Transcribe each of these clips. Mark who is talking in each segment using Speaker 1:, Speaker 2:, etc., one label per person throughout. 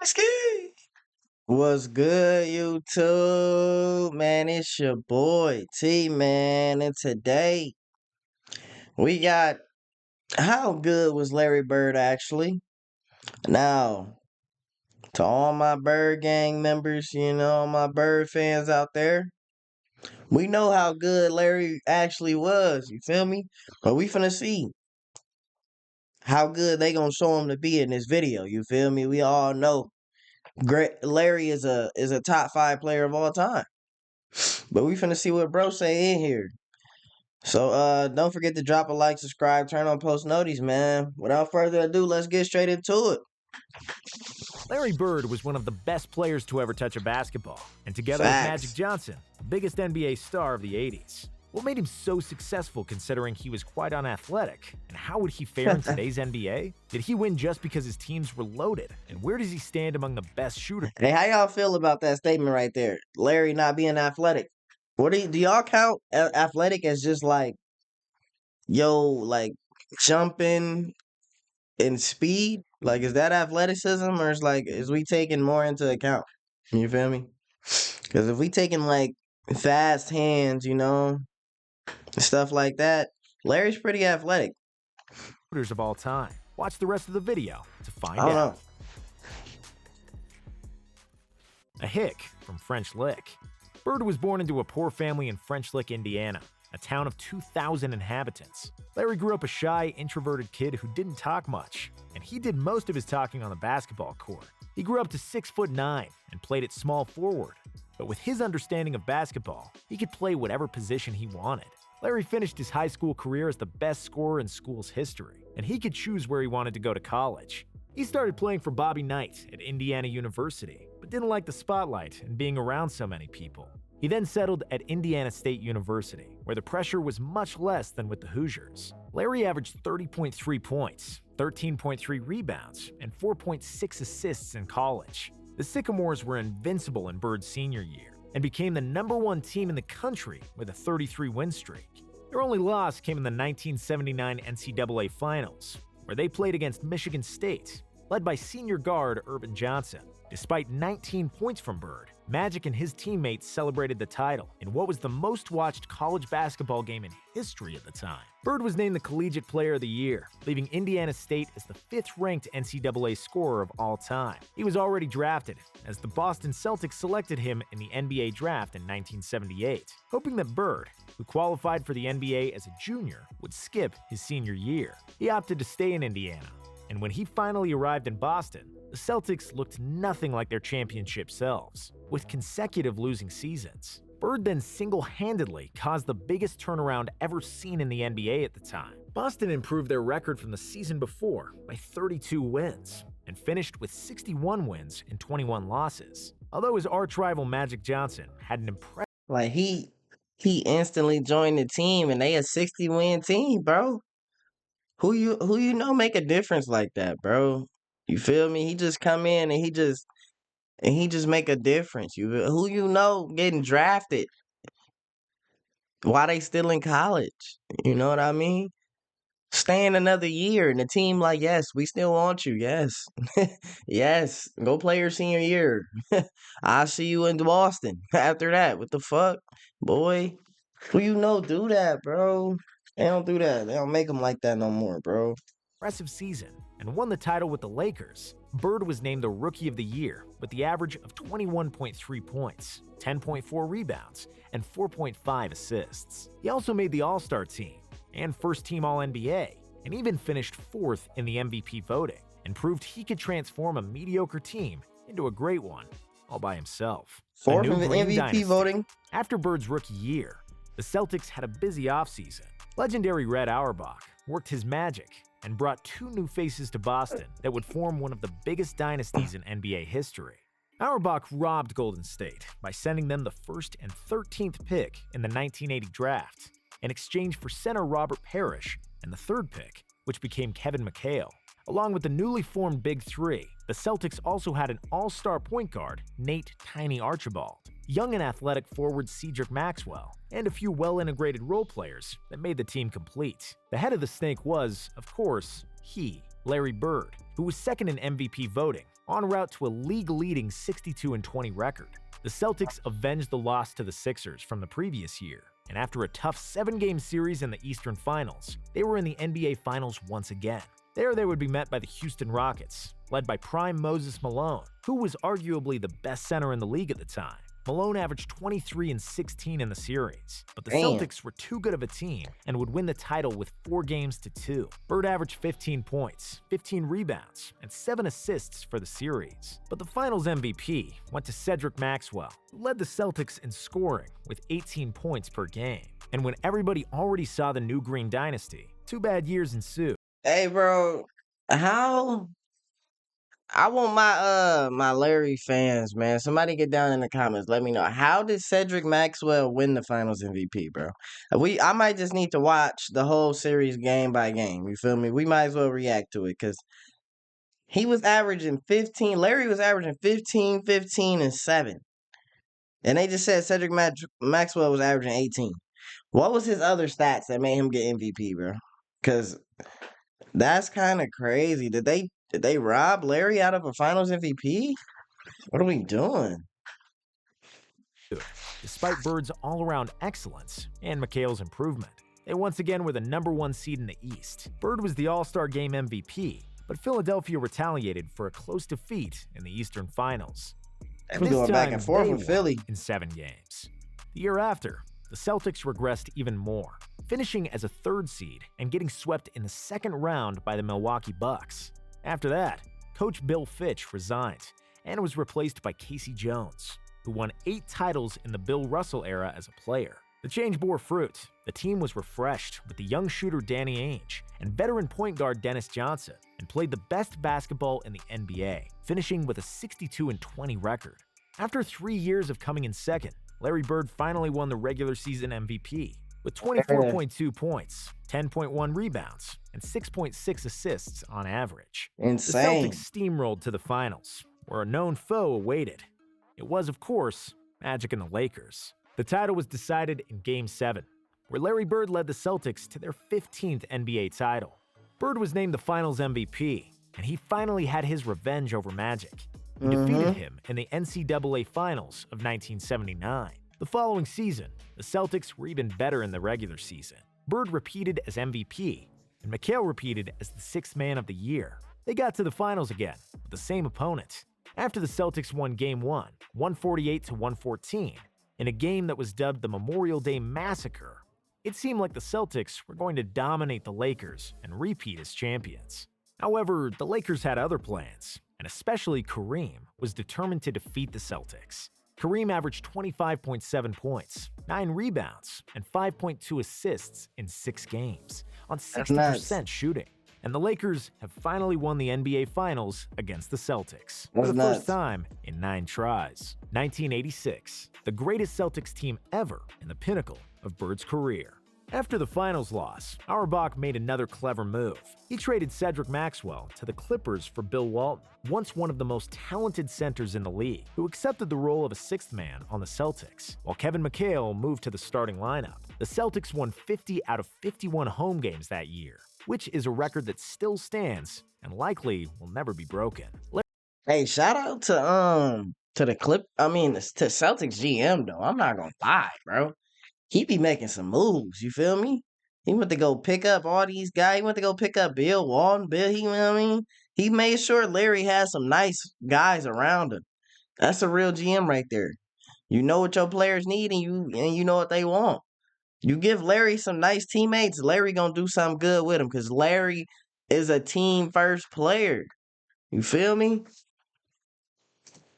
Speaker 1: Teeski. What's good, YouTube? Man, it's your boy T, man. And today we got how good was Larry Bird actually? Now, to all my Bird gang members, my Bird fans out there, we know how good Larry actually was. You feel me? But we finna see how good they gonna show him to be in this video. You feel me? We all know great Larry is a top 5 player of all time. But we finna see what bro say in here. So don't forget to drop a like, subscribe, turn on post notice, man. Without further ado, let's get straight into it.
Speaker 2: Larry Bird was one of the best players to ever touch a basketball, and together with Magic
Speaker 1: Facts.
Speaker 2: Johnson, the biggest NBA star of the 80s. What made him so successful considering he was quite unathletic? And how would he fare in today's NBA? Did he win just because his teams were loaded? And where does he stand among the best shooters?
Speaker 1: Hey, how y'all feel about that statement right there? Larry not being athletic. What do y'all count athletic as just like like jumping and speed? Like, is that athleticism, or is we taking more into account? You feel me? Because if we taking like fast hands, stuff like that, Larry's pretty athletic.
Speaker 2: Of all time. Watch the rest of the video to find
Speaker 1: I don't
Speaker 2: out.
Speaker 1: know.
Speaker 2: A hick from French Lick. Bird was born into a poor family in French Lick, Indiana, a town of 2,000 inhabitants. Larry grew up a shy, introverted kid who didn't talk much, and he did most of his talking on the basketball court. He grew up to 6'9" and played at small forward, but with his understanding of basketball, he could play whatever position he wanted. Larry finished his high school career as the best scorer in school's history, and he could choose where he wanted to go to college. He started playing for Bobby Knight at Indiana University, but didn't like the spotlight and being around so many people. He then settled at Indiana State University, where the pressure was much less than with the Hoosiers. Larry averaged 30.3 points, 13.3 rebounds, and 4.6 assists in college. The Sycamores were invincible in Bird's senior year and became the #1 team in the country with a 33-win streak. Their only loss came in the 1979 NCAA Finals, where they played against Michigan State, led by senior guard Urban Johnson. Despite 19 points from Bird, Magic and his teammates celebrated the title in what was the most watched college basketball game in history at the time. Bird was named the Collegiate Player of the Year, leaving Indiana State as the 5th-ranked NCAA scorer of all time. He was already drafted, as the Boston Celtics selected him in the NBA draft in 1978, hoping that Bird, who qualified for the NBA as a junior, would skip his senior year. He opted to stay in Indiana, and when he finally arrived in Boston, the Celtics looked nothing like their championship selves, with consecutive losing seasons. Bird then single-handedly caused the biggest turnaround ever seen in the NBA at the time. Boston improved their record from the season before by 32 wins, and finished with 61 wins and 21 losses. Although his arch-rival Magic Johnson had an impressive...
Speaker 1: Like he instantly joined the team, and they a 60-win team, bro. Who you know make a difference like that, bro? You feel me? He just come in and he just make a difference. Who getting drafted while they still in college? You know what I mean? Staying another year, and the team like, yes, we still want you. Yes, yes, go play your senior year. I'll see you in Boston after that. What the fuck, boy? Who do that, bro? They don't do that. They don't make them like that no more, bro.
Speaker 2: impressive season and won the title with the Lakers. Bird was named the Rookie of the Year with the average of 21.3 points, 10.4 rebounds, and 4.5 assists. He also made the All-Star team and first-team All-NBA, and even finished 4th in the MVP voting, and proved he could transform a mediocre team into a great one all by himself.
Speaker 1: 4th in the MVP
Speaker 2: dynasty.
Speaker 1: voting.
Speaker 2: After Bird's rookie year, the Celtics had a busy offseason. Legendary Red Auerbach worked his magic and brought 2 new faces to Boston that would form one of the biggest dynasties in NBA history. Auerbach robbed Golden State by sending them the 1st and 13th pick in the 1980 draft, in exchange for center Robert Parrish and the 3rd pick, which became Kevin McHale. Along with the newly formed Big Three, the Celtics also had an all-star point guard, Nate "Tiny" Archibald, young and athletic forward Cedric Maxwell, and a few well-integrated role players that made the team complete. The head of the snake was, of course, he, Larry Bird, who was second in MVP voting, en route to a league-leading 62-20 record. The Celtics avenged the loss to the Sixers from the previous year, and after a tough 7-game series in the Eastern Finals, they were in the NBA Finals once again. There they would be met by the Houston Rockets, led by prime Moses Malone, who was arguably the best center in the league at the time. Malone averaged 23 and 16 in the series, but the
Speaker 1: Damn.
Speaker 2: Celtics were too good of a team and would win the title with 4-2. Bird averaged 15 points, 15 rebounds, and 7 assists for the series. But the finals MVP went to Cedric Maxwell, who led the Celtics in scoring with 18 points per game. And when everybody already saw the new Green Dynasty, 2 bad years ensued.
Speaker 1: Hey, bro, how? I want my Larry fans, man. Somebody get down in the comments. Let me know. How did Cedric Maxwell win the Finals MVP, bro? I might just need to watch the whole series game by game. You feel me? We might as well react to it because he was averaging 15. Larry was averaging 15, 15, and 7. And they just said Cedric Maxwell was averaging 18. What was his other stats that made him get MVP, bro? Because that's kind of crazy. Did they rob Larry out of a Finals MVP? What are we doing?
Speaker 2: Despite Bird's all-around excellence and McHale's improvement, they once again were the #1 seed in the East. Bird was the All-Star Game MVP, but Philadelphia retaliated for a close defeat in the Eastern Finals.
Speaker 1: They was going back and forth with
Speaker 2: won
Speaker 1: Philly
Speaker 2: in 7 games. The year after, the Celtics regressed even more, finishing as a 3rd seed and getting swept in the 2nd round by the Milwaukee Bucks. After that, Coach Bill Fitch resigned and was replaced by Casey Jones, who won 8 titles in the Bill Russell era as a player. The change bore fruit. The team was refreshed with the young shooter Danny Ainge and veteran point guard Dennis Johnson, and played the best basketball in the NBA, finishing with a 62-20 record. After 3 years of coming in second, Larry Bird finally won the regular season MVP with 24.2 points, 10.1 rebounds, and 6.6 assists on average.
Speaker 1: Insane.
Speaker 2: The Celtics steamrolled to the finals, where a known foe awaited. It was, of course, Magic and the Lakers. The title was decided in Game 7, where Larry Bird led the Celtics to their 15th NBA title. Bird was named the Finals MVP, and he finally had his revenge over Magic. He defeated him in the NCAA Finals of 1979. The following season, the Celtics were even better in the regular season. Bird repeated as MVP, and McHale repeated as the 6th Man of the Year. They got to the finals again, with the same opponent. After the Celtics won Game 1, 148-114, in a game that was dubbed the Memorial Day Massacre, it seemed like the Celtics were going to dominate the Lakers and repeat as champions. However, the Lakers had other plans, and especially Kareem was determined to defeat the Celtics. Kareem averaged 25.7 points, 9 rebounds, and 5.2 assists in 6 games, on 60% shooting. And the Lakers have finally won the NBA Finals against the Celtics for the first time in 9 tries. 1986, the greatest Celtics team ever in the pinnacle of Bird's career. After the finals loss, Auerbach made another clever move. He traded Cedric Maxwell to the Clippers for Bill Walton, once one of the most talented centers in the league, who accepted the role of a 6th man on the Celtics, while Kevin McHale moved to the starting lineup. The Celtics won 50 out of 51 home games that year, which is a record that still stands and likely will never be broken.
Speaker 1: Hey, shout out to the to Celtics GM though. I'm not gonna lie, bro. He be making some moves, you feel me? He went to go pick up all these guys. He went to go pick up Bill Walton. You know what I mean? He made sure Larry had some nice guys around him. That's a real GM right there. You know what your players need and you know what they want. You give Larry some nice teammates, Larry gonna do something good with him because Larry is a team first player. You feel me?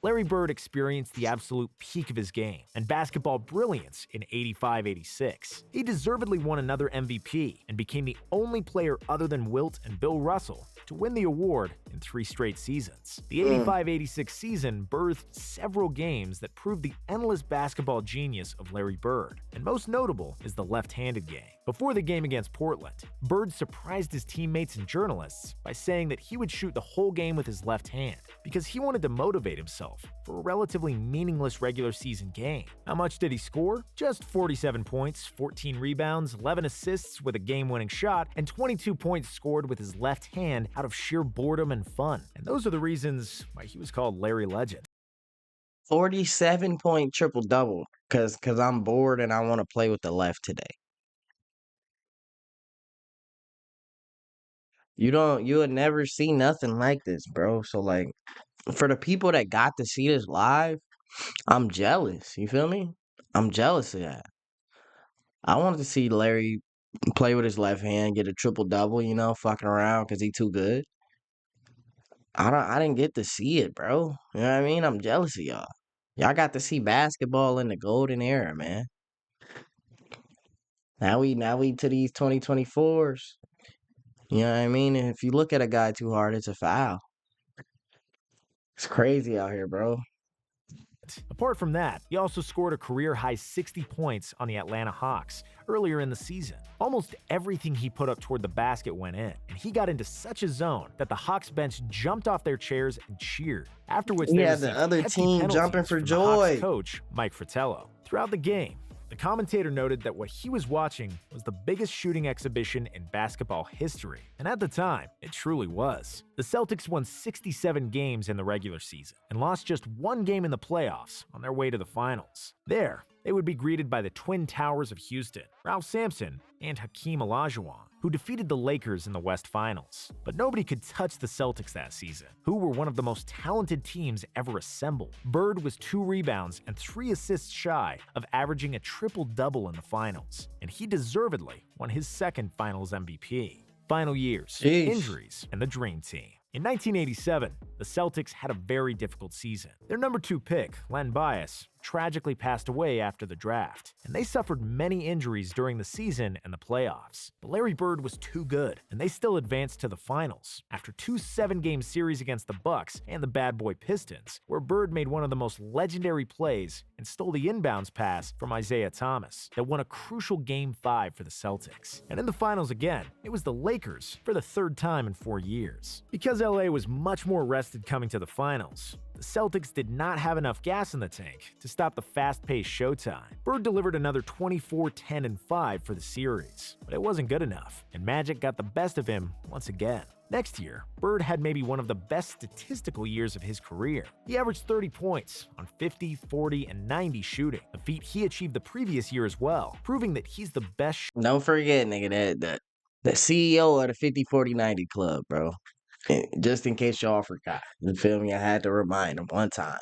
Speaker 2: Larry Bird experienced the absolute peak of his game and basketball brilliance in 85-86. He deservedly won another MVP and became the only player other than Wilt and Bill Russell to win the award in 3 straight seasons. The 85-86 season birthed several games that proved the endless basketball genius of Larry Bird, and most notable is the left-handed game. Before the game against Portland, Bird surprised his teammates and journalists by saying that he would shoot the whole game with his left hand because he wanted to motivate himself for a relatively meaningless regular season game. How much did he score? Just 47 points, 14 rebounds, 11 assists with a game-winning shot, and 22 points scored with his left hand out of sheer boredom and fun. And those are the reasons why he was called Larry Legend.
Speaker 1: 47-point triple-double because I'm bored and I want to play with the left today. You would never see nothing like this, bro. So, like, for the people that got to see this live, I'm jealous. You feel me? I'm jealous of that. I wanted to see Larry play with his left hand, get a triple-double, fucking around because he too good. I didn't get to see it, bro. You know what I mean? I'm jealous of y'all. Y'all got to see basketball in the golden era, man. Now we to these 2024s. You know what I mean? And if you look at a guy too hard, it's a foul. It's crazy out here, bro.
Speaker 2: Apart from that, he also scored a career-high 60 points on the Atlanta Hawks earlier in the season. Almost everything he put up toward the basket went in, and he got into such a zone that the Hawks bench jumped off their chairs and cheered, after which they
Speaker 1: had the other team jumping for
Speaker 2: from
Speaker 1: joy.
Speaker 2: The Hawks coach, Mike Fratello. Throughout the game, the commentator noted that what he was watching was the biggest shooting exhibition in basketball history, and at the time, it truly was. The Celtics won 67 games in the regular season and lost just one game in the playoffs on their way to the finals. There, they would be greeted by the Twin Towers of Houston, Ralph Sampson, and Hakeem Olajuwon, who defeated the Lakers in the West Finals. But nobody could touch the Celtics that season, who were one of the most talented teams ever assembled. Bird was 2 rebounds and 3 assists shy of averaging a triple-double in the finals, and he deservedly won his second Finals MVP. Final years, injuries, and the Dream Team. In 1987, the Celtics had a very difficult season. Their number 2 pick, Len Bias, tragically passed away after the draft, and they suffered many injuries during the season and the playoffs. But Larry Bird was too good, and they still advanced to the finals after 2 7-game series against the Bucks and the bad boy Pistons, where Bird made one of the most legendary plays and stole the inbounds pass from Isaiah Thomas that won a crucial Game 5 for the Celtics. And in the finals again, it was the Lakers for the 3rd time in 4 years. Because LA was much more rested coming to the finals, the Celtics did not have enough gas in the tank to stop the fast-paced showtime. Bird delivered another 24, 10, and 5 for the series, but it wasn't good enough, and Magic got the best of him once again. Next year, Bird had maybe one of the best statistical years of his career. He averaged 30 points on 50, 40, and 90 shooting, a feat he achieved the previous year as well, proving that he's the best.
Speaker 1: Don't forget, nigga, that the CEO of the 50, 40, 90 club, bro. Just in case y'all forgot. You feel me? I had to remind him one time.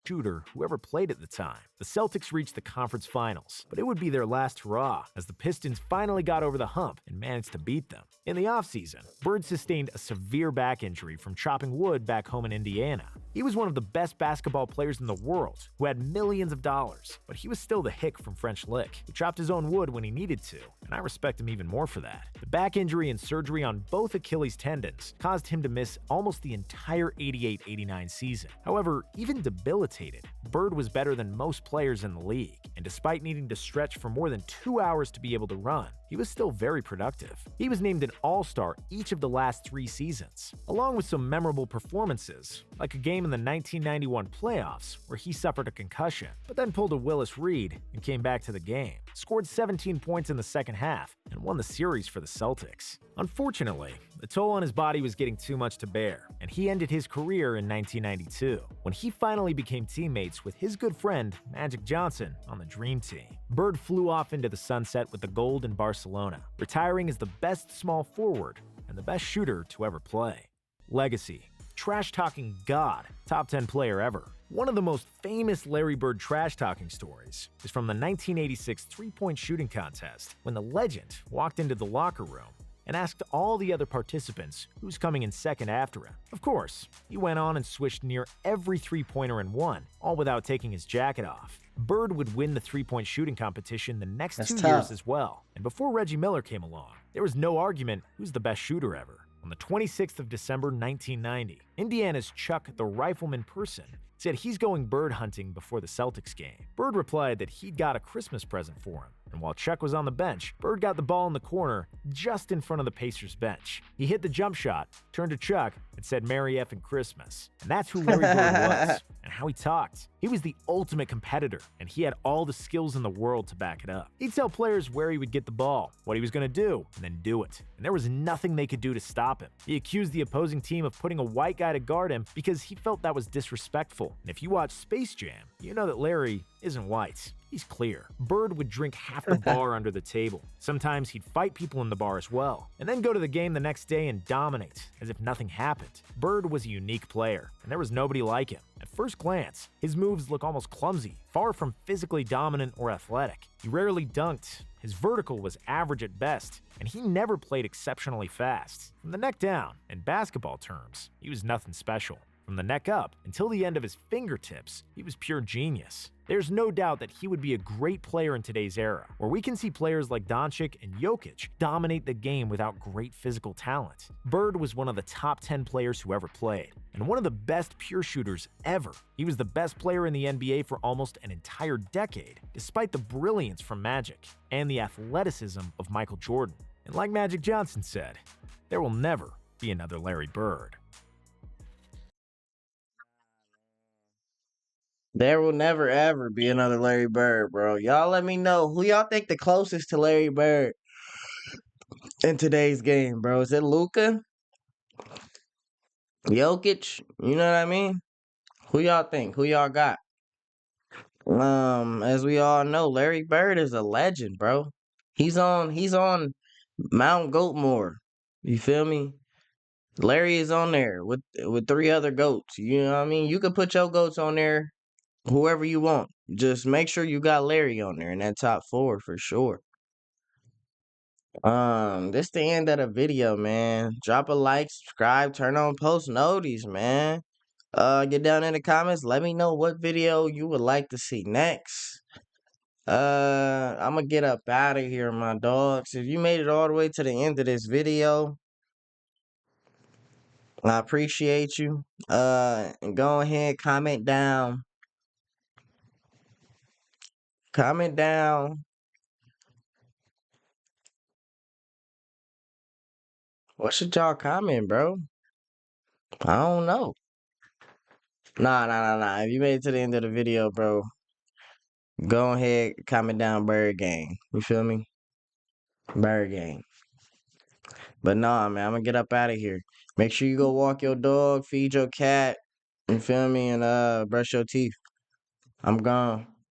Speaker 2: Shooter who ever played at the time. The Celtics reached the conference finals, but it would be their last hurrah as the Pistons finally got over the hump and managed to beat them. In the offseason, Bird sustained a severe back injury from chopping wood back home in Indiana. He was one of the best basketball players in the world who had millions of dollars, but he was still the hick from French Lick, who chopped his own wood when he needed to, and I respect him even more for that. The back injury and surgery on both Achilles tendons caused him to miss almost the entire 88-89 season. However, even debilitated, Bird was better than most players in the league, and despite needing to stretch for more than 2 hours to be able to run, he was still very productive. He was named an All-Star each of the last 3 seasons, along with some memorable performances, like a game in the 1991 playoffs where he suffered a concussion, but then pulled a Willis Reed and came back to the game, scored 17 points in the second half, and won the series for the Celtics. Unfortunately, the toll on his body was getting too much to bear, and he ended his career in 1992, when he finally became teammates with his good friend Magic Johnson on the Dream Team. Bird flew off into the sunset with the gold in Barcelona, retiring as the best small forward and the best shooter to ever play. Legacy. Trash-talking god, top 10 player ever. One of the most famous Larry Bird trash-talking stories is from the 1986 three-point shooting contest, when the legend walked into the locker room and asked all the other participants who's coming in second after him. Of course, he went on and swished near every three-pointer and won, all without taking his jacket off. Bird would win the three-point shooting competition the next 2 years as well, and before Reggie Miller came along, there was no argument who's the best shooter ever. On the 26th of December 1990, Indiana's Chuck the Rifleman Person said he's going bird hunting before the Celtics game. Bird replied that he'd got a Christmas present for him, And while Chuck was on the bench, Bird got the ball in the corner just in front of the Pacers bench. He hit the jump shot, turned to Chuck, and said Merry effing Christmas. And that's who Larry Bird was, and how he talked. He was the ultimate competitor, and he had all the skills in the world to back it up. He'd tell players where he would get the ball, what he was going to do, and then do it. And there was nothing they could do to stop him. He accused the opposing team of putting a white guy to guard him because he felt that was disrespectful. And if you watch Space Jam, you know that Larry isn't white. He's clear. Bird would drink half the bar under the table. Sometimes he'd fight people in the bar as well, and then go to the game the next day and dominate, as if nothing happened. Bird was a unique player, and there was nobody like him. At first glance, his moves look almost clumsy, far from physically dominant or athletic. He rarely dunked, his vertical was average at best, and he never played exceptionally fast. From the neck down, in basketball terms, he was nothing special. From the neck up until the end of his fingertips, he was pure genius. There's no doubt that he would be a great player in today's era, where we can see players like Doncic and Jokic dominate the game without great physical talent. Bird was one of the top 10 players who ever played, and one of the best pure shooters ever. He was the best player in the NBA for almost an entire decade, despite the brilliance from Magic and the athleticism of Michael Jordan. And like Magic Johnson said, there will never be another Larry Bird.
Speaker 1: There will never ever be another Larry Bird, bro. Y'all let me know who y'all think the closest to Larry Bird in today's game, bro. Is it Luka? Jokic? You know what I mean? Who y'all think? Who y'all got? As we all know, Larry Bird is a legend, bro. He's on Mount Goatmore. You feel me? Larry is on there with three other goats. You know what I mean? You could put your goats on there, whoever you want. Just make sure you got Larry on there in that top four for sure. This the end of the video, man. Drop a like, subscribe, turn on post notice, man. Get down in the comments. Let me know what video you would like to see next. I'm gonna get up out of here, my dogs. If you made it all the way to the end of this video, I appreciate you. And go ahead, comment down. Comment down. What should y'all comment, bro? I don't know. Nah. If you made it to the end of the video, bro, go ahead, comment down Bird Gang. You feel me? Bird Gang. But nah, man, I'm gonna get up out of here. Make sure you go walk your dog, feed your cat, you feel me, and brush your teeth. I'm gone.